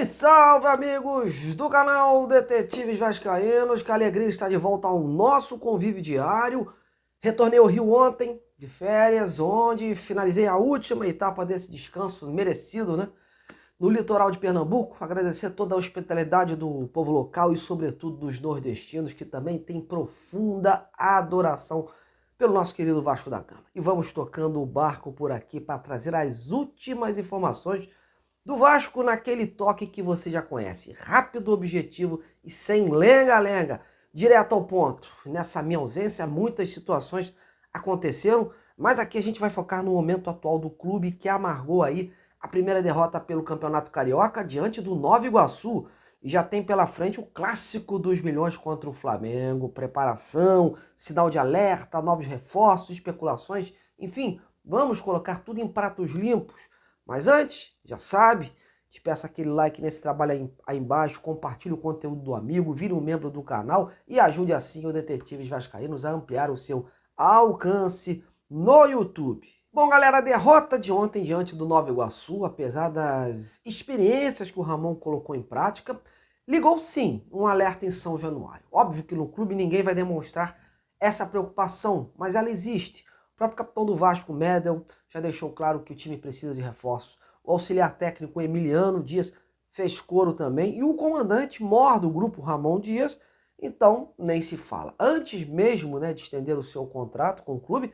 Salve, salve, amigos do canal Detetives Vascaínos, que alegria estar de volta ao nosso convívio diário. Retornei ao Rio ontem, de férias, onde finalizei a última etapa desse descanso merecido, né? No litoral de Pernambuco. Agradecer toda a hospitalidade do povo local e, sobretudo, dos nordestinos, que também têm profunda adoração pelo nosso querido Vasco da Gama. E vamos tocando o barco por aqui para trazer as últimas informações do Vasco naquele toque que você já conhece. Rápido, objetivo e sem lenga-lenga. Direto ao ponto. Nessa minha ausência, muitas situações aconteceram, mas aqui a gente vai focar no momento atual do clube, que amargou aí a primeira derrota pelo Campeonato Carioca diante do Nova Iguaçu. E já tem pela frente o clássico dos milhões contra o Flamengo. Preparação, sinal de alerta, novos reforços, especulações. Enfim, vamos colocar tudo em pratos limpos. Mas antes, já sabe, te peço aquele like nesse trabalho aí embaixo, compartilhe o conteúdo do amigo, vire um membro do canal e ajude assim o Detetives Vascaínos a ampliar o seu alcance no YouTube. Bom, galera, a derrota de ontem diante do Nova Iguaçu, apesar das experiências que o Ramon colocou em prática, ligou sim um alerta em São Januário. Óbvio que no clube ninguém vai demonstrar essa preocupação, mas ela existe. O próprio capitão do Vasco, Medel, já deixou claro que o time precisa de reforços. O auxiliar técnico Emiliano Dias fez coro também. E o comandante mor do grupo, Ramon Dias, então nem se fala. Antes mesmo, né, de estender o seu contrato com o clube,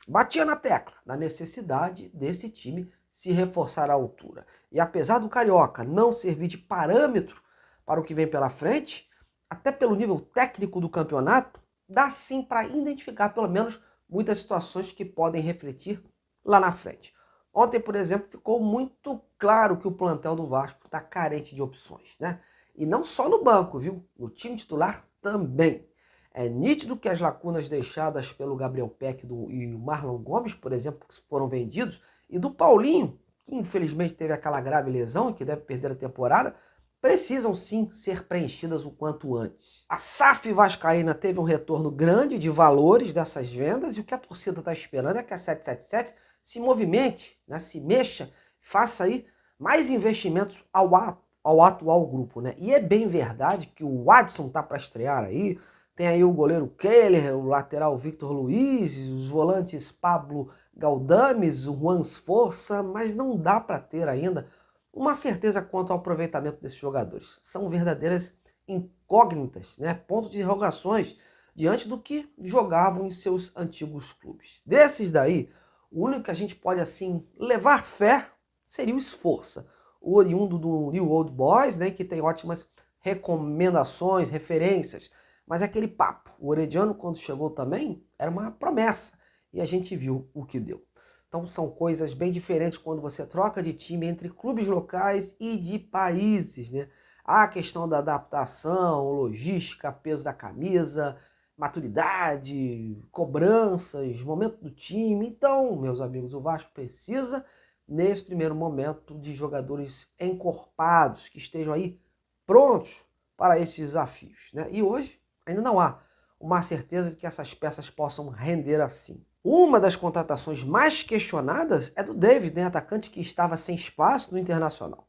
batia na tecla da necessidade desse time se reforçar à altura. E apesar do Carioca não servir de parâmetro para o que vem pela frente, até pelo nível técnico do campeonato, dá sim para identificar pelo menos muitas situações que podem refletir lá na frente. Ontem, por exemplo, ficou muito claro que o plantel do Vasco está carente de opções, né? E não só no banco, viu? No time titular também. É nítido que as lacunas deixadas pelo Gabriel Peck e o Marlon Gomes, por exemplo, que foram vendidos, e do Paulinho, que infelizmente teve aquela grave lesão e que deve perder a temporada, precisam sim ser preenchidas o quanto antes. A SAF Vascaína teve um retorno grande de valores dessas vendas e o que a torcida está esperando é que a 777 se movimente, né, se mexa, faça aí mais investimentos ao atual grupo, né? E é bem verdade que o Wadson tá para estrear aí, tem aí o goleiro Keller, o lateral Victor Luiz, os volantes Pablo Galdames, o Juan Sforza, mas não dá para ter ainda uma certeza quanto ao aproveitamento desses jogadores. São verdadeiras incógnitas, né? Pontos de interrogações diante do que jogavam em seus antigos clubes. Desses daí, o único que a gente pode assim levar fé seria o Sforza, o oriundo do New Old Boys, né? Que tem ótimas recomendações, referências. Mas é aquele papo. O Orediano, quando chegou também, era uma promessa. E a gente viu o que deu. Então são coisas bem diferentes quando você troca de time entre clubes locais e de países, né? Há a questão da adaptação, logística, peso da camisa, maturidade, cobranças, momento do time. Então, meus amigos, o Vasco precisa, nesse primeiro momento, de jogadores encorpados, que estejam aí prontos para esses desafios, né? E hoje ainda não há uma certeza de que essas peças possam render assim. Uma das contratações mais questionadas é do Davis, né, atacante que estava sem espaço no Internacional.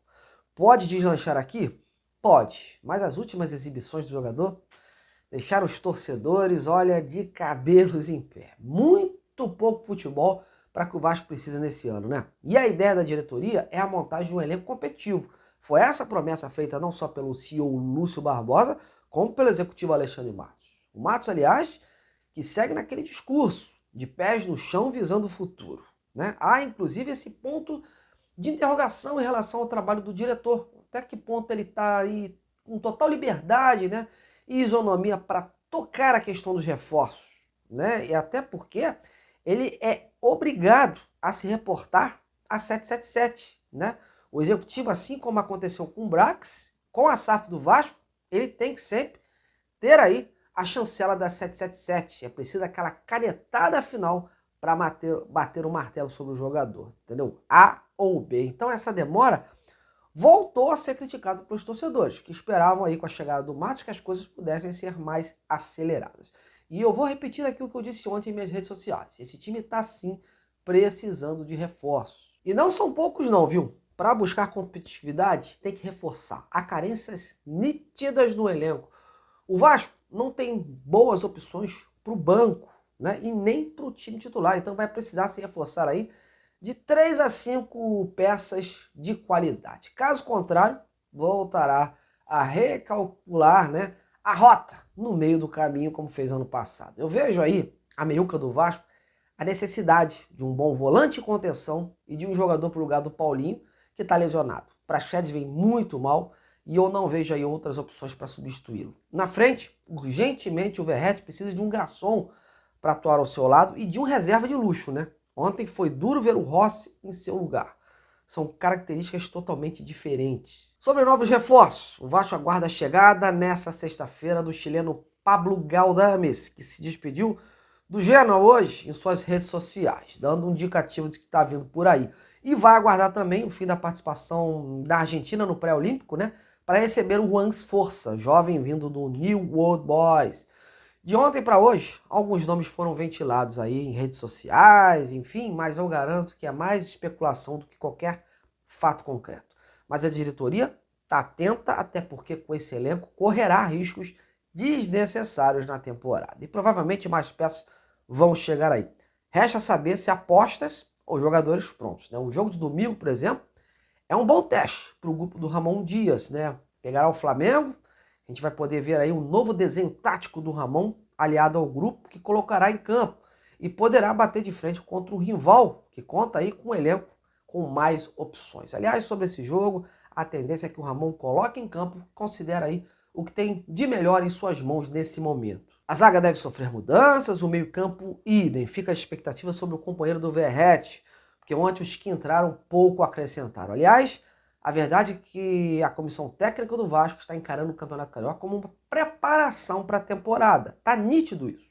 Pode deslanchar aqui? Pode, mas as últimas exibições do jogador deixaram os torcedores, olha, de cabelos em pé. Muito pouco futebol para que o Vasco precisa nesse ano, né? E a ideia da diretoria é a montagem de um elenco competitivo. Foi essa promessa feita não só pelo CEO Lúcio Barbosa, como pelo executivo Alexandre Matos. O Matos, aliás, que segue naquele discurso de pés no chão visando o futuro, né? Há, inclusive, esse ponto de interrogação em relação ao trabalho do diretor. Até que ponto ele está aí com total liberdade, né, e isonomia para tocar a questão dos reforços, né? E até porque ele é obrigado a se reportar a 777, né? O executivo, assim como aconteceu com o Brax, com a SAF do Vasco, ele tem que sempre ter aí a chancela da 777. É preciso aquela canetada final para bater o martelo sobre o jogador, entendeu? A ou B. Então essa demora voltou a ser criticada pelos torcedores, que esperavam aí com a chegada do Matos que as coisas pudessem ser mais aceleradas. E eu vou repetir aqui o que eu disse ontem em minhas redes sociais. Esse time está sim precisando de reforços. E não são poucos não, viu? para buscar competitividade, tem que reforçar. Há carências nítidas no elenco. O Vasco não tem boas opções para o banco, né? E nem para o time titular. Então vai precisar se reforçar aí de 3 a 5 peças de qualidade. Caso contrário, voltará a recalcular, né, a rota no meio do caminho, como fez ano passado. Eu vejo aí a meiuca do Vasco a necessidade de um bom volante de contenção e de um jogador para o lugar do Paulinho, que está lesionado. Praxedes vem muito mal e eu não vejo aí outras opções para substituí-lo. Na frente, urgentemente, o Verratti precisa de um garçom para atuar ao seu lado e de um reserva de luxo, né? Ontem foi duro ver o Rossi em seu lugar. São características totalmente diferentes. Sobre novos reforços, o Vasco aguarda a chegada nessa sexta-feira do chileno Pablo Galdames, que se despediu do Genoa hoje em suas redes sociais, dando um indicativo de que está vindo por aí. E vai aguardar também o fim da participação da Argentina no pré-olímpico, né? Para receber o Juan Sforza, jovem vindo do New Old Boys. De ontem para hoje, alguns nomes foram ventilados aí em redes sociais, enfim, mas eu garanto que é mais especulação do que qualquer fato concreto. Mas a diretoria está atenta, até porque com esse elenco correrá riscos desnecessários na temporada. E provavelmente mais peças vão chegar aí. Resta saber se apostas ou jogadores prontos, né? O jogo de domingo, por exemplo, é um bom teste para o grupo do Ramon Dias, né? Pegará o Flamengo, a gente vai poder ver aí um novo desenho tático do Ramon, aliado ao grupo que colocará em campo e poderá bater de frente contra o rival, que conta aí com um elenco com mais opções. Aliás, sobre esse jogo, a tendência é que o Ramon coloque em campo, considera aí o que tem de melhor em suas mãos nesse momento. A zaga deve sofrer mudanças, o meio-campo idem. Fica a expectativa sobre o companheiro do Verratti, porque ontem os que entraram pouco acrescentaram. Aliás, a verdade é que a comissão técnica do Vasco está encarando o Campeonato Carioca como uma preparação para a temporada. Tá nítido isso.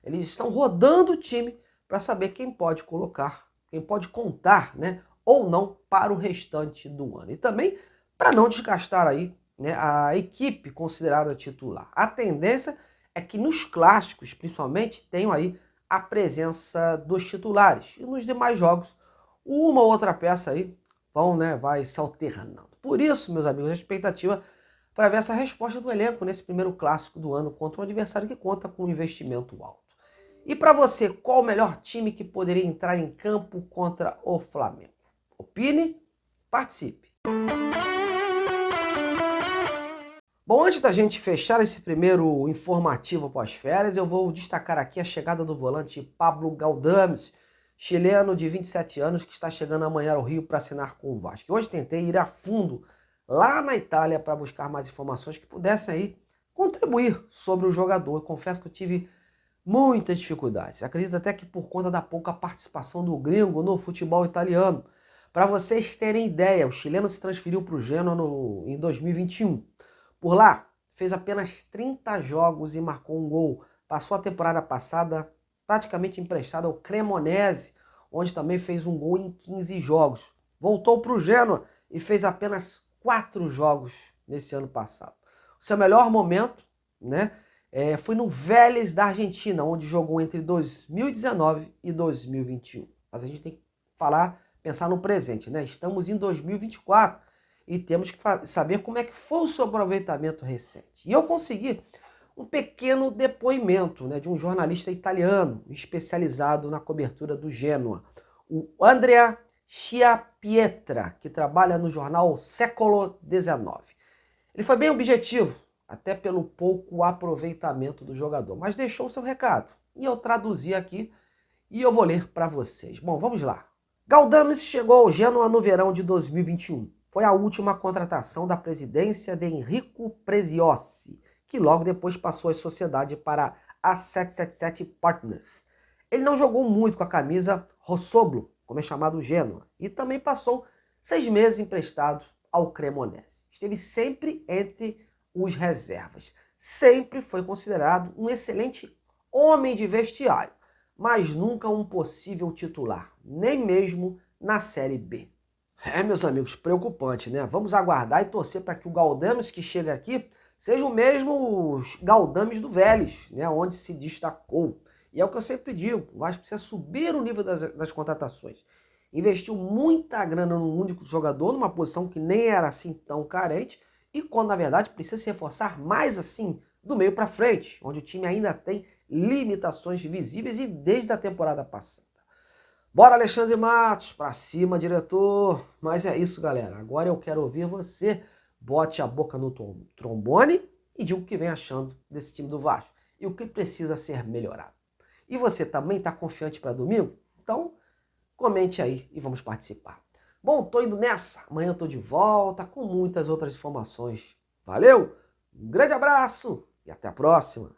Eles estão rodando o time para saber quem pode colocar, quem pode contar, né, ou não para o restante do ano. E também para não desgastar aí, né, a equipe considerada titular. A tendência é que nos clássicos, principalmente, tenham aí a presença dos titulares. E nos demais jogos, uma ou outra peça aí vai se alternando. Por isso, meus amigos, a expectativa para ver essa resposta do elenco nesse primeiro clássico do ano contra um adversário que conta com um investimento alto. E para você, qual o melhor time que poderia entrar em campo contra o Flamengo? Opine, participe. Bom, antes da gente fechar esse primeiro informativo pós-férias, eu vou destacar aqui a chegada do volante Pablo Galdames, chileno de 27 anos, que está chegando amanhã ao Rio para assinar com o Vasco. Hoje tentei ir a fundo lá na Itália para buscar mais informações que pudessem aí contribuir sobre o jogador. Eu confesso que eu tive muitas dificuldades. Acredito até que por conta da pouca participação do gringo no futebol italiano. Para vocês terem ideia, o chileno se transferiu para o Genoa em 2021. Por lá, fez apenas 30 jogos e marcou um gol. Passou a temporada passada praticamente emprestado ao Cremonese, onde também fez um gol em 15 jogos. Voltou para o Genoa e fez apenas 4 jogos nesse ano passado. O seu melhor momento, né, foi no Vélez da Argentina, onde jogou entre 2019 e 2021. Mas a gente tem que pensar no presente, né? Estamos em 2024 e temos que saber como é que foi o seu aproveitamento recente. E eu consegui um pequeno depoimento, né, de um jornalista italiano especializado na cobertura do Genoa, o Andrea Chiapietra, que trabalha no jornal Século XIX. Ele foi bem objetivo, até pelo pouco aproveitamento do jogador, mas deixou o seu recado. E eu traduzi aqui e eu vou ler para vocês. Bom, vamos lá. Galdames chegou ao Genoa no verão de 2021. Foi a última contratação da presidência de Enrico Preziosi, que logo depois passou a sociedade para a 777 Partners. Ele não jogou muito com a camisa Rossoblo, como é chamado o Genoa, e também passou 6 meses emprestado ao Cremonese. Esteve sempre entre os reservas. Sempre foi considerado um excelente homem de vestiário, mas nunca um possível titular, nem mesmo na Série B. Meus amigos, preocupante, né? Vamos aguardar e torcer para que o Galdames que chega aqui seja o mesmo Galdames do Vélez, né? Onde se destacou. E é o que eu sempre digo, o Vasco precisa subir o nível das contratações. investiu muita grana num único jogador, numa posição que nem era assim tão carente, e quando na verdade precisa se reforçar mais assim, do meio para frente, onde o time ainda tem limitações visíveis e desde a temporada passada. Bora, Alexandre Matos, pra cima, diretor. Mas é isso, galera. Agora eu quero ouvir você. Bote a boca no trombone e diga o que vem achando desse time do Vasco e o que precisa ser melhorado. E você também está confiante para domingo? Então, comente aí e vamos participar. Bom, tô indo nessa. Amanhã eu tô de volta com muitas outras informações. Valeu, um grande abraço e até a próxima.